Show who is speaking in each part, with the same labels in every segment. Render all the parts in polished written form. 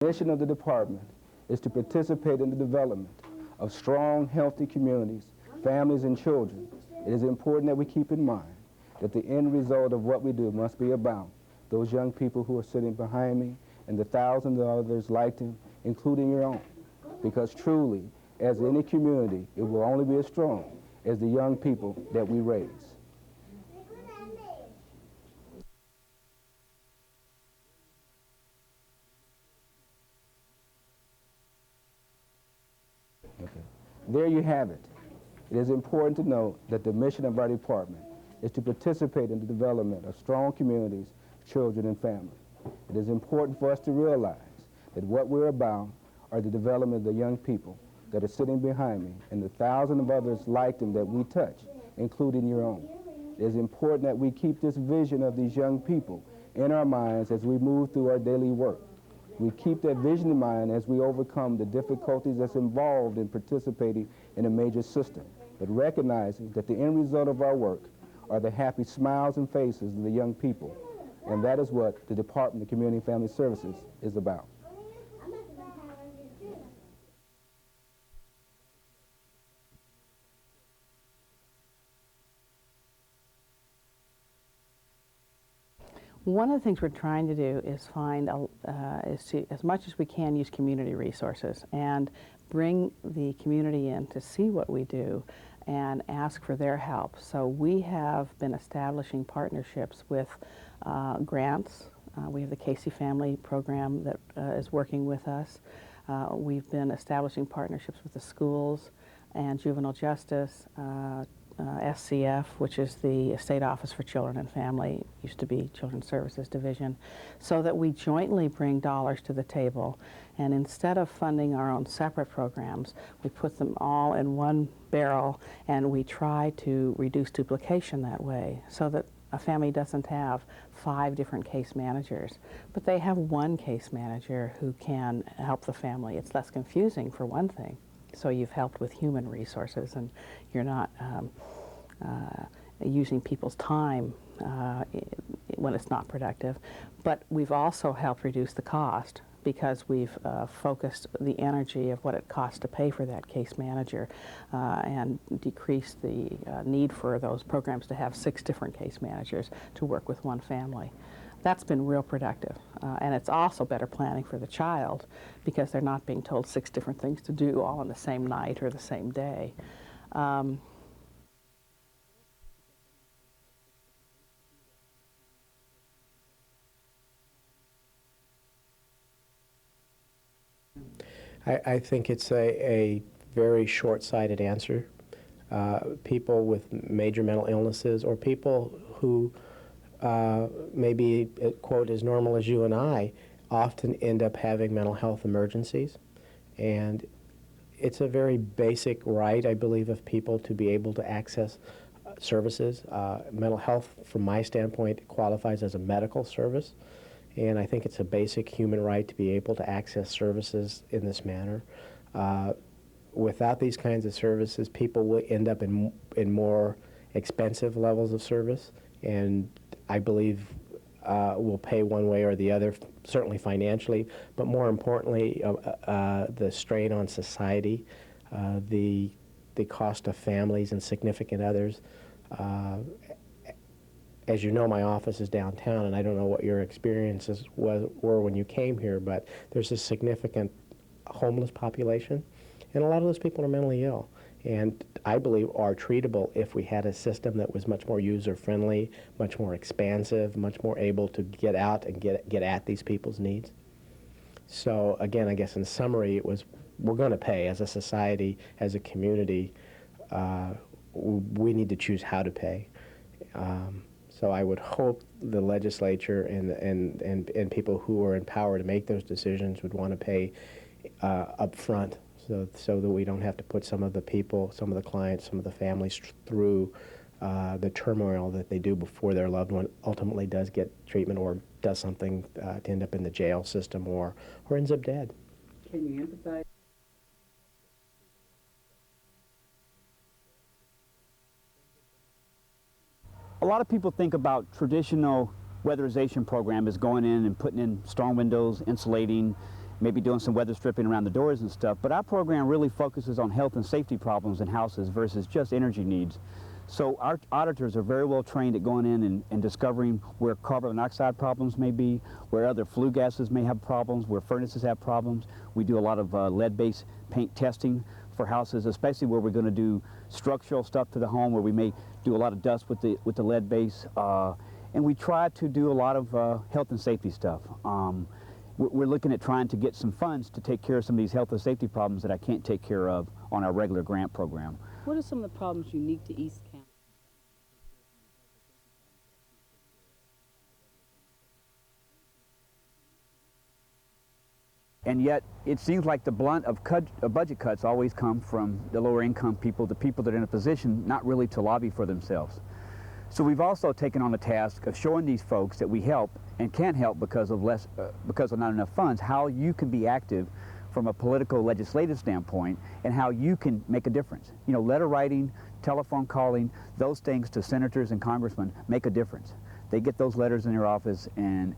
Speaker 1: mission of the department is to participate in the development of strong, healthy communities, families, and children. It is important that we keep in mind that the end result of what we do must be about those young people who are sitting behind me and the thousands of others like them, including your own. Because truly, as any community, it will only be as strong as the young people that we raise. Okay. There you have it. It is important to note that the mission of our department is to participate in the development of strong communities, children, and families. It is important for us to realize that what we're about are the development of the young people that are sitting behind me and the thousands of others like them that we touch, including your own. It is important that we keep this vision of these young people in our minds as we move through our daily work. We keep that vision in mind as we overcome the difficulties that's involved in participating in a major system, but recognizing that the end result of our work are the happy smiles and faces of the young people. And that is what the Department of Community and Family Services is about.
Speaker 2: One of the things we're trying to do is find, is to, as much as we can, use community resources and bring the community in to see what we do and ask for their help. So we have been establishing partnerships with grants. We have the Casey Family Program that is working with us. We've been establishing partnerships with the schools and juvenile justice, SCF, which is the State Office for Children and Family, used to be Children's Services Division, so that we jointly bring dollars to the table. And instead of funding our own separate programs, we put them all in one barrel and we try to reduce duplication that way so that a family doesn't have 5 different case managers, but they have one case manager who can help the family. It's less confusing, for one thing. So you've helped with human resources and you're not using people's time when it's not productive. But we've also helped reduce the cost because we've focused the energy of what it costs to pay for that case manager and decreased the need for those programs to have 6 different case managers to work with one family. That's been real productive. And it's also better planning for the child because they're not being told 6 different things to do all on the same night or the same day.
Speaker 3: I think it's a very short-sighted answer. People with major mental illnesses or people who maybe, quote, as normal as you and I, often end up having mental health emergencies. And it's a very basic right, I believe, of people to be able to access services. Mental health, from my standpoint, qualifies as a medical service. And I think it's a basic human right to be able to access services in this manner. Without these kinds of services, people will end up in more expensive levels of service, and I believe will pay one way or the other, certainly financially, but more importantly, the strain on society, the cost of families and significant others. As you know, my office is downtown, and I don't know what your experiences were when you came here, but there's a significant homeless population, and a lot of those people are mentally ill, and I believe are treatable if we had a system that was much more user-friendly, much more expansive, much more able to get out and get at these people's needs. So again, I guess in summary, it was, we're going to pay as a society, as a community. We need to choose how to pay. So I would hope the legislature and people who are in power to make those decisions would want to pay up front so that we don't have to put some of the people, some of the clients, some of the families through the turmoil that they do before their loved one ultimately does get treatment or does something to end up in the jail system or ends up dead.
Speaker 2: Can you empathize?
Speaker 4: A lot of people think about traditional weatherization program as going in and putting in strong windows, insulating, maybe doing some weather stripping around the doors and stuff, but our program really focuses on health and safety problems in houses versus just energy needs. So our auditors are very well trained at going in and discovering where carbon monoxide problems may be, where other flue gases may have problems, where furnaces have problems. We do a lot of lead-based paint testing for houses, especially where we're going to do structural stuff to the home, where we may do a lot of dust with the lead base. And we try to do a lot of health and safety stuff. We're looking at trying to get some funds to take care of some of these health and safety problems that I can't take care of on our regular grant program.
Speaker 5: What are some of the problems unique to East County?
Speaker 4: And yet, it seems like the blunt of budget cuts always come from the lower income people, the people that are in a position not really to lobby for themselves. So we've also taken on the task of showing these folks that we help and can't help because of not enough funds, how you can be active from a political legislative standpoint and how you can make a difference. You know, letter writing, telephone calling, those things to senators and congressmen make a difference. They get those letters in their office and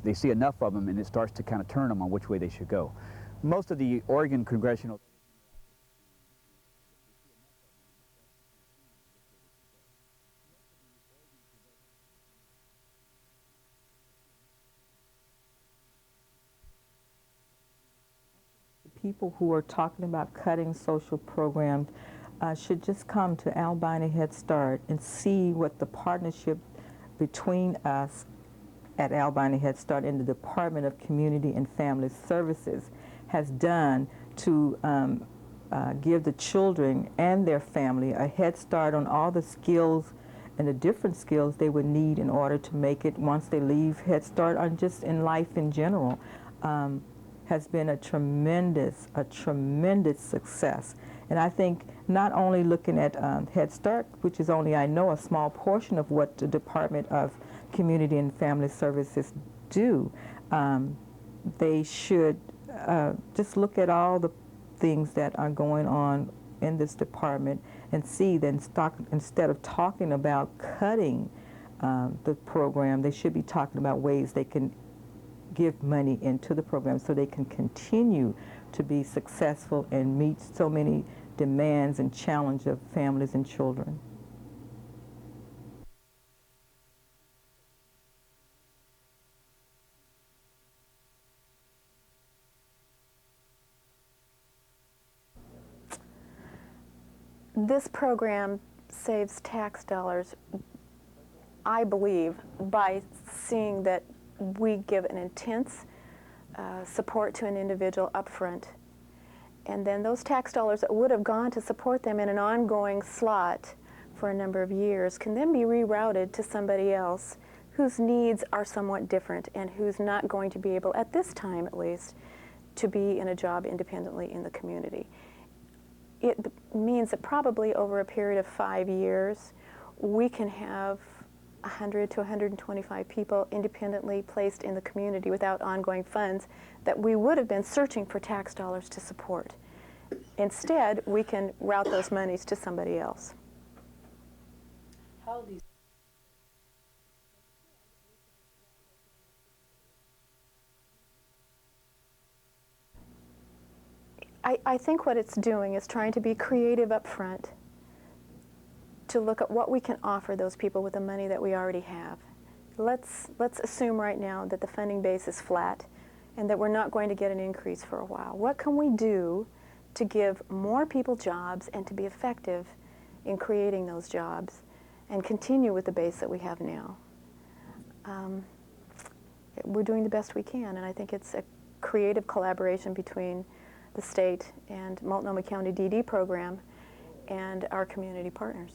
Speaker 4: they see enough of them and it starts to kind of turn them on which way they should go. Most of the Oregon congressional
Speaker 6: people who are talking about cutting social programs should just come to Albina Head Start and see what the partnership between us at Albina Head Start and the Department of Community and Family Services has done to give the children and their family a head start on all the skills and the different skills they would need in order to make it once they leave Head Start, or just in life in general. Has been a tremendous success. And I think not only looking at Head Start, which is only, I know, a small portion of what the Department of Community and Family Services do, they should just look at all the things that are going on in this department and see that instead of talking about cutting the program, they should be talking about ways they can give money into the program so they can continue to be successful and meet so many demands and challenges of families and children.
Speaker 7: This program saves tax dollars, I believe, by seeing that we give an intense support to an individual up front, and then those tax dollars that would have gone to support them in an ongoing slot for a number of years can then be rerouted to somebody else whose needs are somewhat different and who's not going to be able, at this time at least, to be in a job independently in the community. It means that probably over a period of 5 years, we can have 100 to 125 people independently placed in the community without ongoing funds that we would have been searching for tax dollars to support. Instead, we can route those monies to somebody else.
Speaker 5: How these
Speaker 7: I think what it's doing is trying to be creative up front, to look at what we can offer those people with the money that we already have. Let's assume right now that the funding base is flat and that we're not going to get an increase for a while. What can we do to give more people jobs and to be effective in creating those jobs and continue with the base that we have now? We're doing the best we can, and I think it's a creative collaboration between the state and Multnomah County DD program and our community partners.